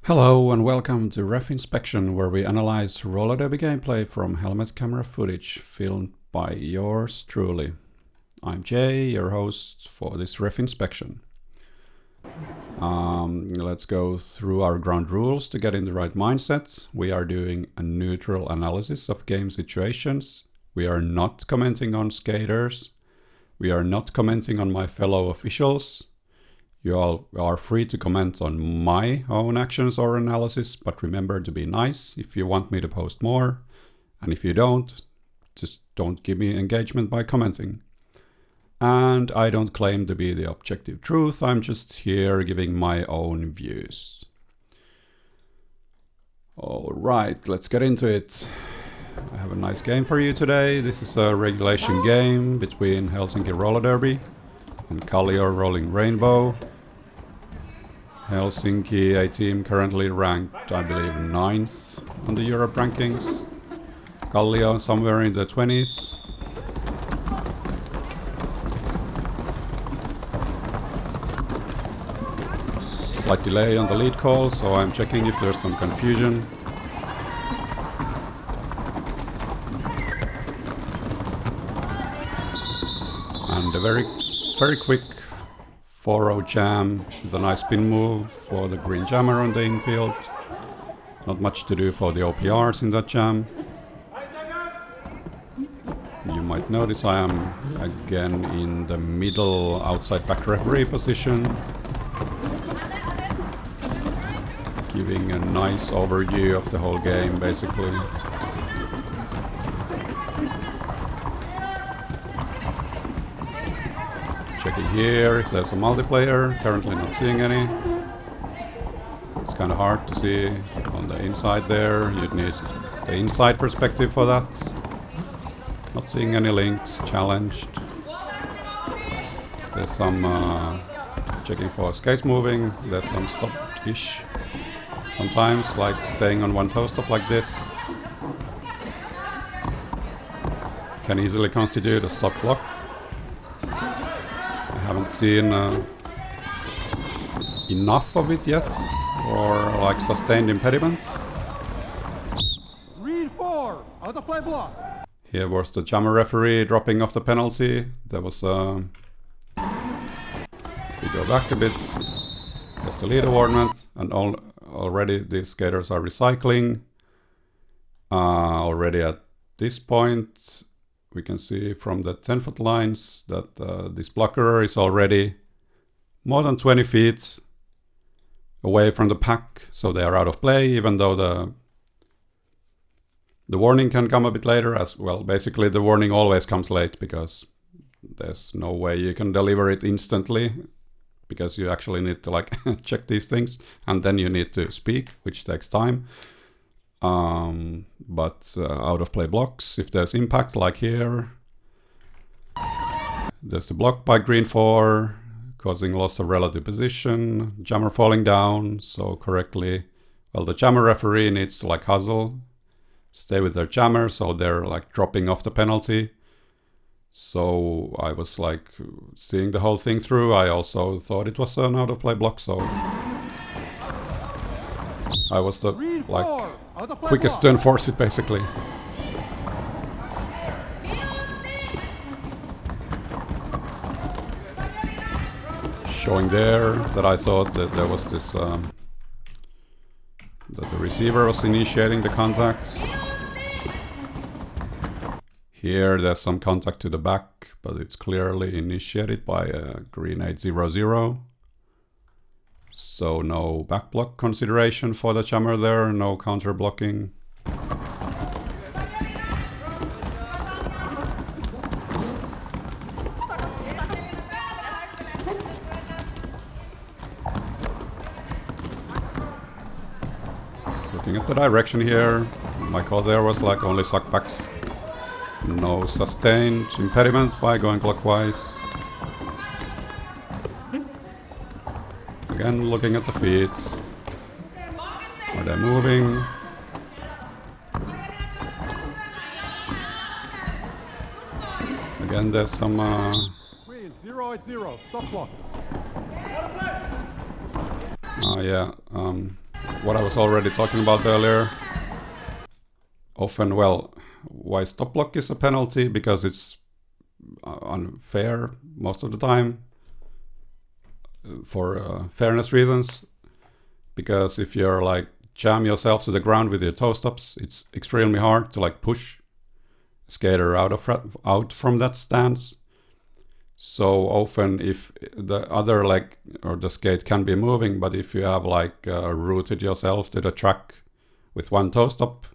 Hello and welcome to Ref Inspection, where we analyze roller derby gameplay from helmet camera footage filmed by yours truly. I'm Jay, your host for this Ref Inspection. Let's go through our ground rules to get in the right mindset. We are doing a neutral analysis of game situations. We are not commenting on skaters. We are not commenting on my fellow officials. You all are free to comment on my own actions or analysis, but remember to be nice if you want me to post more. And if you don't, just don't give me engagement by commenting. And I don't claim to be the objective truth, I'm just here giving my own views. Alright, let's get into it. I have a nice game for you today. This is a regulation game between Helsinki Roller Derby and Kallio Rolling Rainbow. Helsinki, a team currently ranked, I believe, 9th on the Europe rankings. Kallio somewhere in the 20s. Slight delay on the lead call, so I'm checking if there's some confusion. And a very quick 4-0 jam with a nice spin move for the green jammer on the infield. Not much to do for the OPRs in that jam. You might notice I am again in the middle outside back referee position, giving a nice overview of the whole game basically. Checking here if there's a multiplayer, currently not seeing any. It's kind of hard to see on the inside there, you'd need the inside perspective for that. Not seeing any links, challenged. There's some checking for skates moving, there's some stop-ish. Sometimes, like staying on one toe stop like this. Can easily constitute a stop block. Haven't seen enough of it yet, or like sustained impediments. Read 4, out of play block. Here was the jammer referee dropping off the penalty. There was if we go back a bit, there's the lead awardment, and already these skaters are recycling. Already at this point, we can see from the 10-foot lines that this blocker is already more than 20 feet away from the pack, so they are out of play, even though the warning can come a bit later as well. Basically, the warning always comes late because there's no way you can deliver it instantly, because you actually need to like check these things, and then you need to speak, which takes time. But out of play blocks, if there's impact like here, there's the block by green 4 causing loss of relative position, jammer falling down, so correctly, well, the jammer referee needs to like hustle, stay with their jammer, so they're like dropping off the penalty. So I was like seeing the whole thing through. I also thought it was an out of play block, so I was the like quickest to enforce it basically. Showing there that I thought that there was this that the receiver was initiating the contacts. Here there's some contact to the back, but it's clearly initiated by a green 800. So no back block consideration for the jammer there, no counter blocking. Looking at the direction here, my call there was like only suckbacks. No sustained impediment by going clockwise. Again, looking at the feet. Are they moving? Again, there's some... 080, stop block. Oh yeah, what I was already talking about earlier. Often, well, why stop block is a penalty? Because it's unfair most of the time for fairness reasons. Because if you're like jam yourself to the ground with your toe stops, it's extremely hard to like push a skater out from that stance. So often if the other leg or the skate can be moving, but if you have like rooted yourself to the track with one toe stop,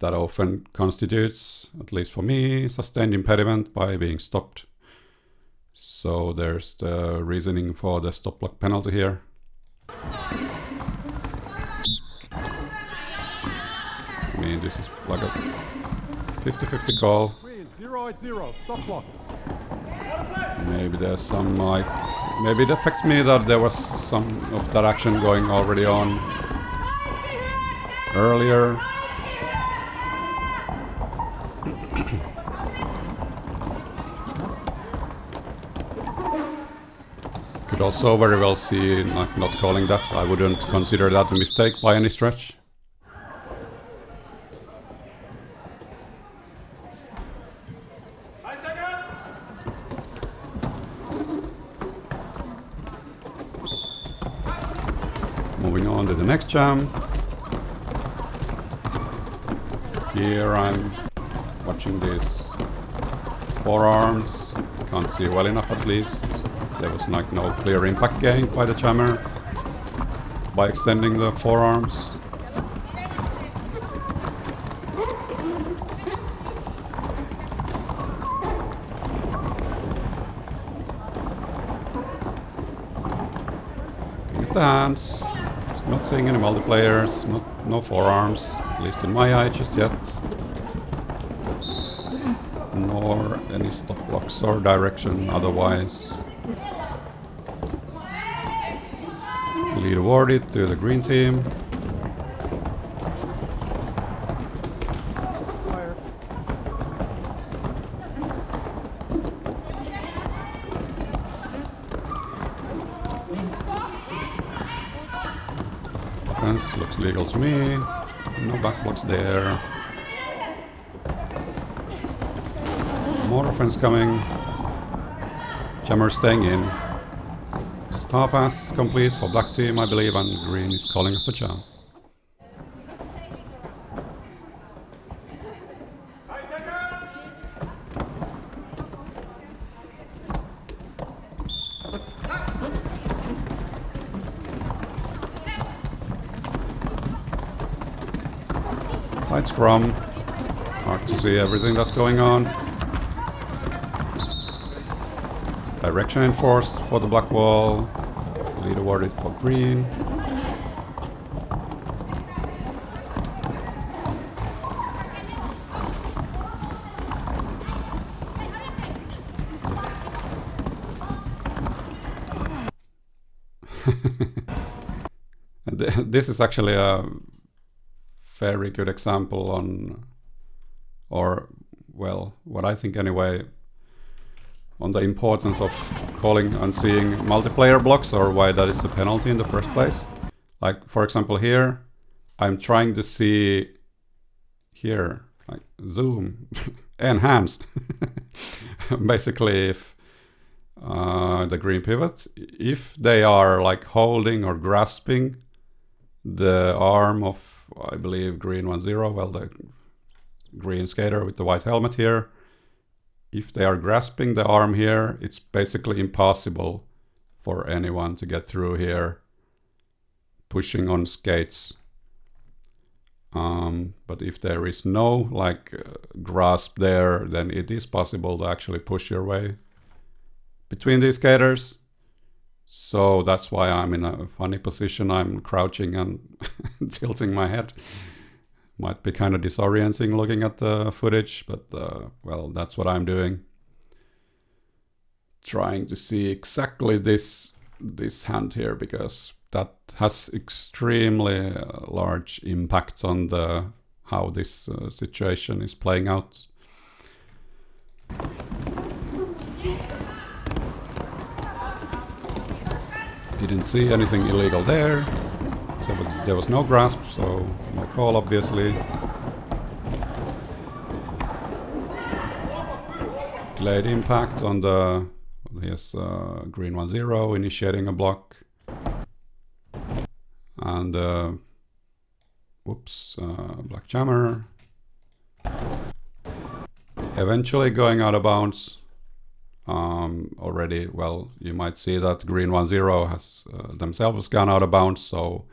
that often constitutes, at least for me, sustained impediment by being stopped. So there's the reasoning for the stop block penalty here. I mean, this is like a 50-50 call. Green, 0-0, stop block. Maybe there's some like, maybe it affects me that there was some of that action going already on earlier. Could also very well see like not calling that. I wouldn't consider that a mistake by any stretch. Moving on to the next jam. Here I'm watching these forearms. Can't see well enough at least. There was like no clear impact gain by the jammer by extending the forearms. Looking at the hands. Not seeing any multiplayers, no forearms, at least in my eye just yet. Nor any stop blocks or direction otherwise. Lead awarded to the green team. Fire. Offense looks legal to me. No back blocks there. More offense coming. Jammer staying in. Star pass complete for black team, I believe, and green is calling off the jam. Tight scrum. Hard to see everything that's going on. Direction enforced for the black wall. Lead awarded for green. And this is actually a very good example on, or well, what I think anyway, on the importance of calling and seeing multiplayer blocks, or why that is a penalty in the first place. Like, for example, here, I'm trying to see here, like zoom, enhance. Basically, if the green pivot, if they are like holding or grasping the arm of, I believe, green 1-0, well, the green skater with the white helmet here, if they are grasping the arm here, it's basically impossible for anyone to get through here pushing on skates. But if there is no like grasp there, then it is possible to actually push your way between these skaters. So that's why I'm in a funny position. I'm crouching and tilting my head. Might be kind of disorienting looking at the footage, but well, that's what I'm doing. Trying to see exactly this hand here, because that has extremely large impact on the how this situation is playing out. Didn't see anything illegal there. So there was no grasp, so no call obviously. Delayed impact on the, here's green 1-0 initiating a block. And whoops, black jammer. Eventually going out of bounds. Already, well, you might see that green 1-0 has themselves gone out of bounds, so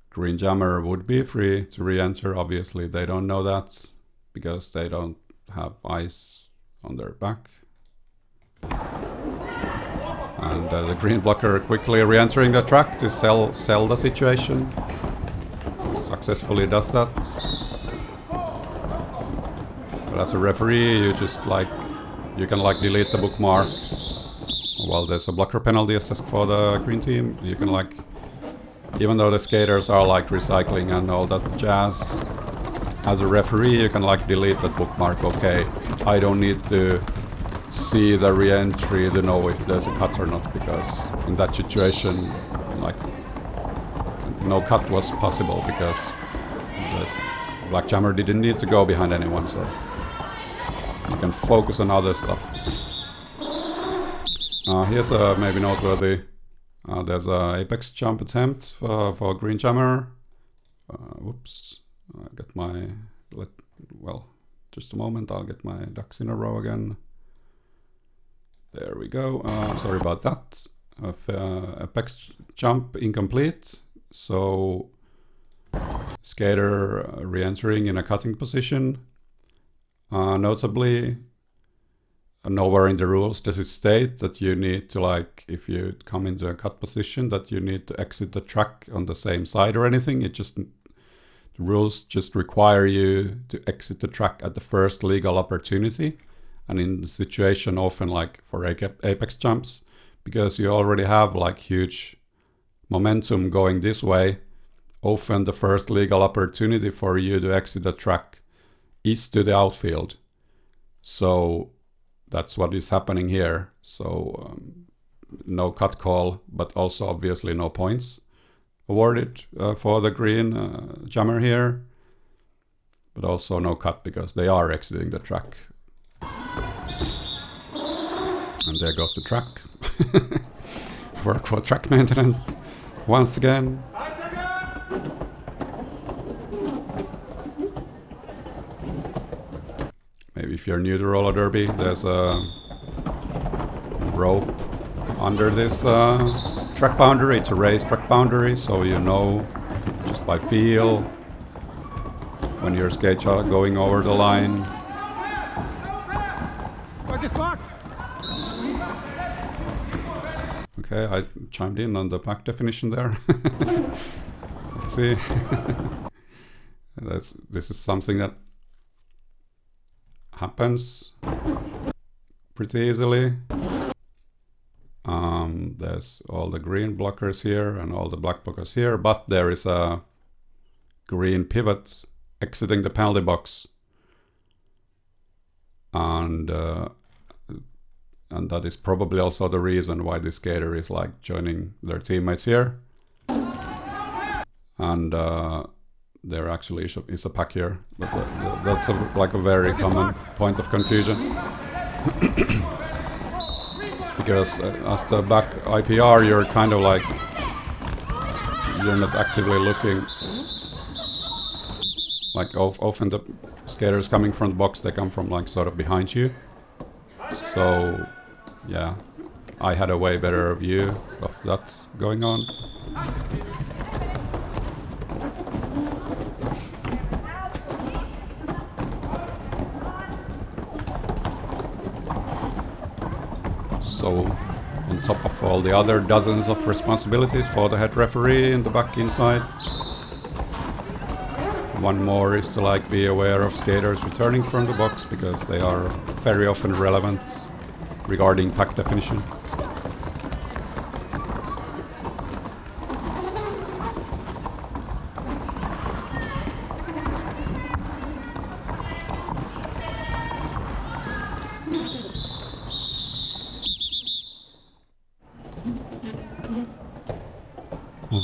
green jammer would be free to re-enter. Obviously they don't know that because they don't have ice on their back. And the green blocker quickly re-entering the track to sell the situation. Successfully does that. But as a referee, you just you can delete the bookmark. Well, there's a blocker penalty assessed for the green team. You can even though the skaters are recycling and all that jazz, as a referee you can delete that bookmark. Okay, I don't need to see the re-entry to know if there's a cut or not, because in that situation no cut was possible because the black jammer didn't need to go behind anyone, so you can focus on other stuff. Here's a maybe noteworthy. There's a apex jump attempt for green jammer. Whoops, I got my well, just a moment, I'll get my ducks in a row again. There we go. Sorry about that. Apex jump incomplete. So skater re-entering in a cutting position. Notably, nowhere in the rules does it state that you need to if you come into a cut position that you need to exit the track on the same side or anything. The rules just require you to exit the track at the first legal opportunity. And in the situation often for apex jumps, because you already have huge momentum going this way, often the first legal opportunity for you to exit the track is to the outfield. So that's what is happening here. So no cut call, but also obviously no points awarded for the green jammer here, but also no cut because they are exiting the track. And there goes the track. Work for track maintenance once again. Maybe if you're new to roller derby, there's a rope under this track boundary. It's a raised track boundary, so you know just by feel when your skates are going over the line. Okay, I chimed in on the pack definition there. Let's see. This is something that happens pretty easily. There's all the green blockers here and all the black blockers here, but there is a green pivot exiting the penalty box. And that is probably also the reason why this skater is joining their teammates here. And there actually is a pack here, but that's a very common point of confusion. Because as the back IPR, you're kind of you're not actively looking. Often the skaters coming from the box, they come from sort of behind you. So yeah, I had a way better view of that going on. So on top of all the other dozens of responsibilities for the head referee in the back inside, one more is to be aware of skaters returning from the box, because they are very often relevant regarding pack definition.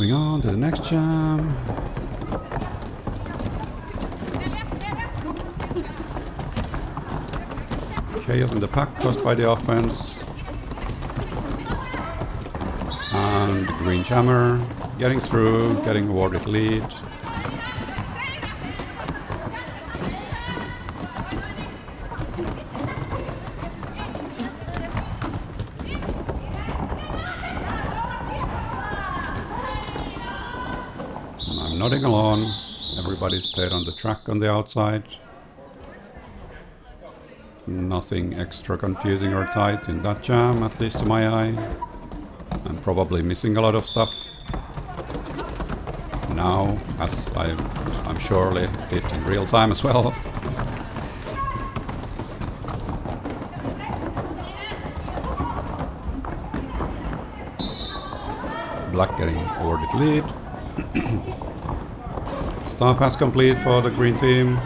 Moving on to the next jam. Chaos in the pack caused by the offense. And the green jammer getting through, getting awarded lead. And I'm nodding along. Everybody stayed on the track on the outside. Nothing extra confusing or tight in that jam, at least to my eye. I'm probably missing a lot of stuff now, as I'm surely did in real time as well. Black getting awarded lead. Star pass complete for the green team.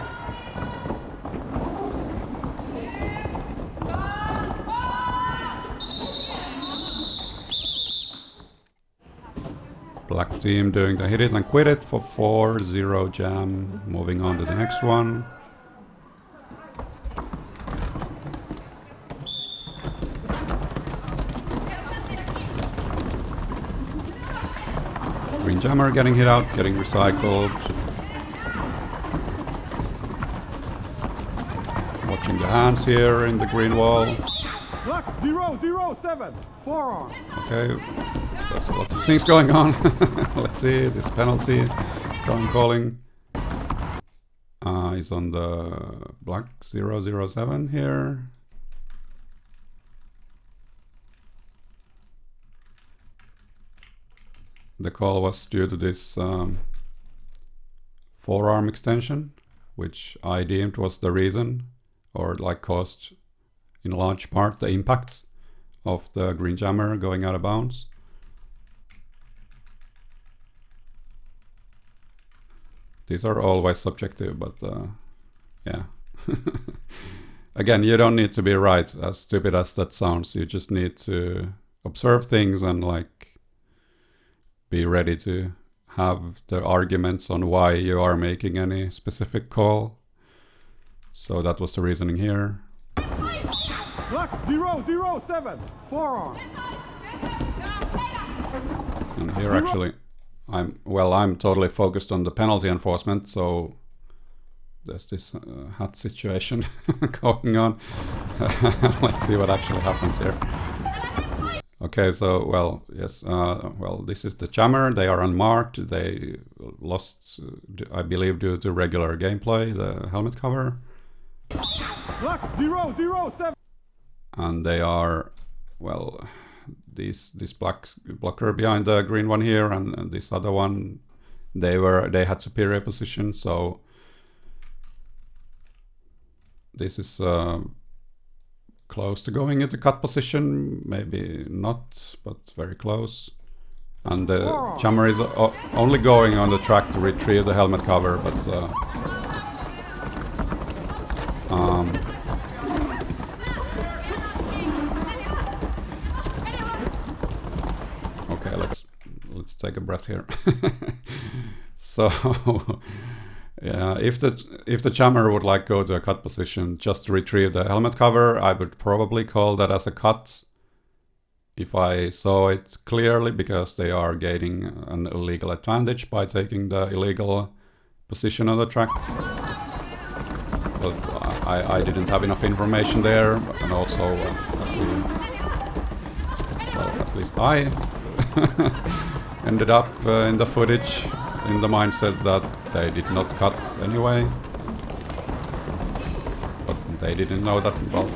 Black team doing the hit it and quit it for 4-0 jam. Moving on to the next one. Green jammer getting hit out, getting recycled. Watching the hands here in the green wall. Black 007, forearm. Okay, there's a lot of things going on. Let's see, this penalty, calling. Is on the black 007 here. The call was due to this forearm extension, which I deemed was the reason, or like caused in large part the impact of the green jammer going out of bounds. These are always subjective, but yeah. Again, you don't need to be right, as stupid as that sounds. You just need to observe things and like be ready to have the arguments on why you are making any specific call. So that was the reasoning here. Black 007, forearm. And here actually, I'm totally focused on the penalty enforcement, so there's this hat situation going on. Let's see what actually happens here. Okay, so, well, yes, well, this is the jammer. They are unmarked. They lost, I believe, due to regular gameplay, the helmet cover. Black 007. And they are, well, this blocker behind the green one here and this other one, they had superior position, so this is close to going into cut position, maybe not, but very close. And the jammer is only going on the track to retrieve the helmet cover, but okay, let's take a breath here. So yeah, if the jammer would like go to a cut position just to retrieve the helmet cover, I would probably call that as a cut if I saw it clearly, because they are gaining an illegal advantage by taking the illegal position on the track. But I didn't have enough information there, and also at least I ended up in the footage in the mindset that they did not cut anyway. But they didn't know that, well,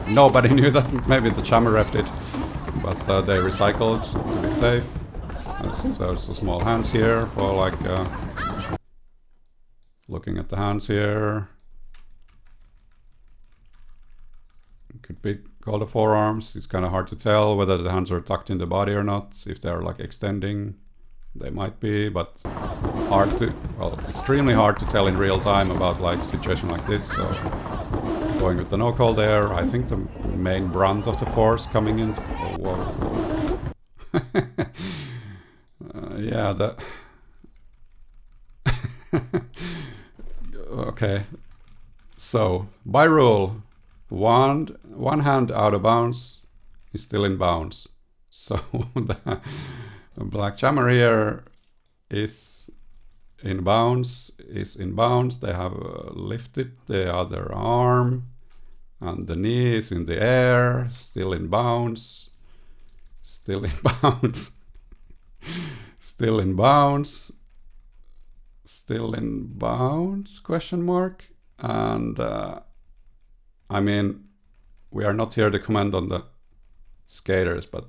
nobody knew that, maybe the jammer ref did, but they recycled to be safe. So it's a small hands here for like, looking at the hands here. Could be called the forearms. It's kind of hard to tell whether the hands are tucked in the body or not. If they're like extending, they might be, but extremely hard to tell in real time about like a situation like this. So going with the no call there, I think the main brunt of the force coming in. Oh, whoa. Yeah, that. Okay. So, by rule, one hand out of bounds is still in bounds. So the black jammer here is in bounds. They have lifted the other arm, and the knee is in the air, still in bounds. Still in bounds. Still in bounds. Still in bounds, question mark. And I mean, we are not here to comment on the skaters, but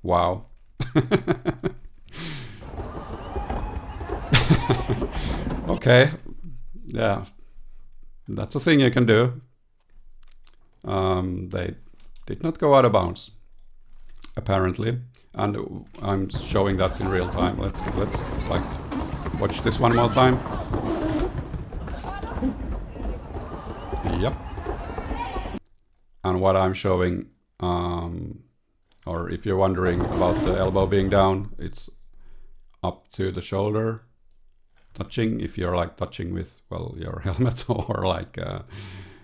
wow. Okay, yeah, that's a thing you can do. They did not go out of bounds, apparently, and I'm showing that in real time. Let's like watch this one more time. Yep. And what I'm showing, or if you're wondering about the elbow being down, it's up to the shoulder touching. If you're like touching with, well, your helmet or like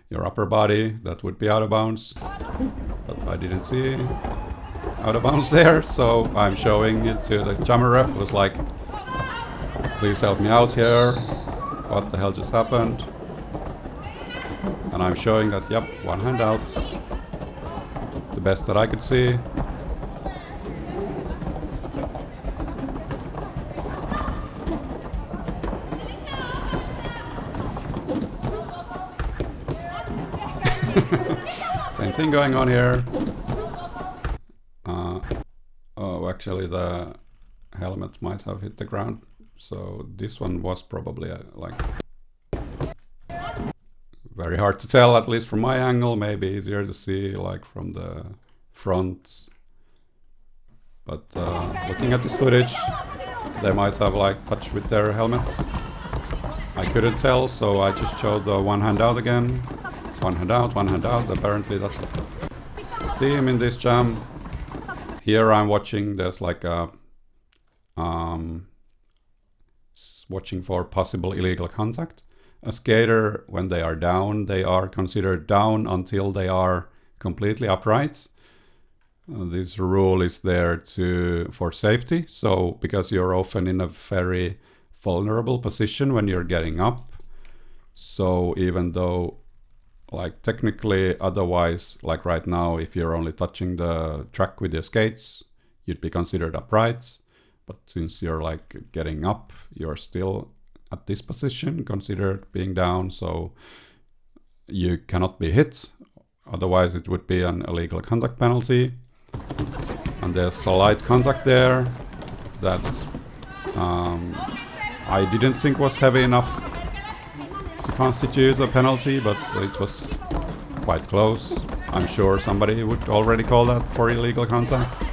your upper body, that would be out of bounds. But I didn't see out of bounds there, so I'm showing it to the jammer ref, who's like, please help me out here. What the hell just happened? And I'm showing that, yep, one hand out. The best that I could see. Same thing going on here. Oh, actually the helmet might have hit the ground. So this one was probably like very hard to tell, at least from my angle. Maybe easier to see like from the front. But looking at this footage, they might have like touched with their helmets. I couldn't tell, so I just showed the one hand out again. One hand out, one hand out. Apparently that's the theme in this jam. Here I'm watching, there's like a watching for possible illegal contact. A skater, when they are down, they are considered down until they are completely upright. This rule is there for safety. So because you're often in a very vulnerable position when you're getting up. So even though like technically otherwise, like right now, if you're only touching the track with your skates, you'd be considered upright. But since you're like getting up, you're still at this position considered being down, so you cannot be hit. Otherwise it would be an illegal contact penalty. And there's a light contact there that I didn't think was heavy enough to constitute a penalty, but it was quite close. I'm sure somebody would already call that for illegal contact.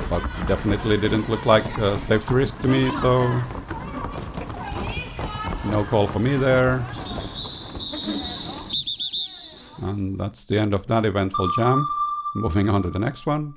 But definitely didn't look like a safety risk to me, so no call for me there. And that's the end of that eventful jam. Moving on to the next one.